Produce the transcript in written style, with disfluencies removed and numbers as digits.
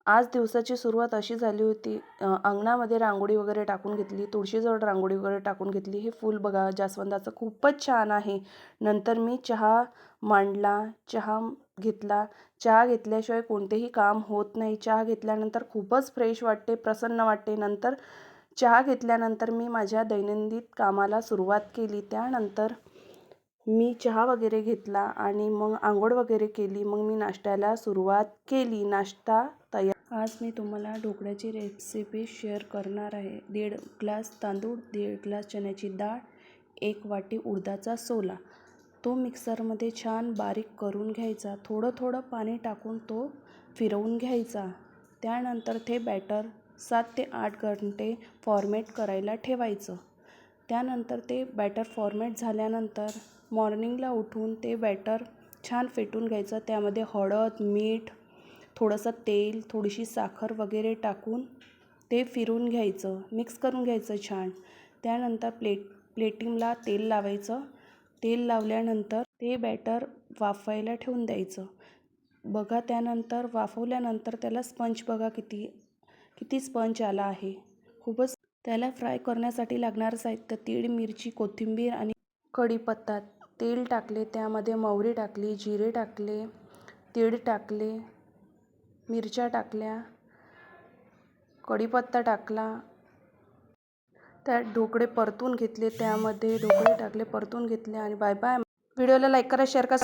आज दिवसाची सुरुवात अशी झाली होती, अंगणामध्ये रांगोळी वगैरे टाकून घेतली, तुळशीजवळ रांगोळी वगैरे टाकून घेतली. हे फूल बघा जास्वंदाचं खूपच छान आहे. नंतर मी चहा मांडला, चहा घेतला. चहा घेतल्याशिवाय कोणतेही काम होत नाही. चहा घेतल्यानंतर खूपच फ्रेश वाटते, प्रसन्न वाटते. नंतर चहा घेतल्यानंतर मी माझ्या दैनंदिन कामाला सुरुवात केली. त्यानंतर मी चहा वगैरे घेतला आणि मग अंघोळ वगैरे केली. मग मी नाश्त्याला सुरुवात केली. नाश्ता तयार. आज मी तुम्हाला ढोकळ्याची रेसिपी शेअर करणार आहे. 1.5 ग्लास तांदूळ, 1.5 ग्लास चण्याची डाळ, 1 वाटी उडदाचा सोला. तो मिक्सरमध्ये छान बारीक करून घ्यायचा. थोडं थोडं पाणी टाकून तो फिरवून घ्यायचा. त्यानंतर ते बॅटर 7 ते 8 घंटे फॉर्मेट करायला ठेवायचं. त्यानंतर ते बॅटर फॉर्मेट झाल्यानंतर मॉर्निंगला उठून ते बॅटर छान फेटून घ्यायचं. त्यामध्ये हळद, मीठ, थोडंसं तेल, थोडीशी साखर वगैरे टाकून ते फिरून घ्यायचं, मिक्स करून घ्यायचं छान. त्यानंतर प्लेटिंगला तेल लावायचं. तेल लावल्यानंतर ते बॅटर वाफायला ठेवून द्यायचं. बघा त्यानंतर वाफवल्यानंतर त्याला स्पंज बघा किती स्पंज आला आहे. खूपच. त्याला फ्राय करण्यासाठी लागणारं साहित्य: तीळ, मिरची, कोथिंबीर आणि कढीपत्ता. तेल टाकले, त्यामध्ये मोहरी टाकली, जिरे टाकले, तीळ टाकले, मिरच्या टाकल्या, कढीपत्ता टाकला. त्यात ढोकळे परतून घेतले, त्यामध्ये ढोकळे टाकले, परतून घेतले आणि बाय बाय. व्हिडिओला लाईक करा, शेअर करा.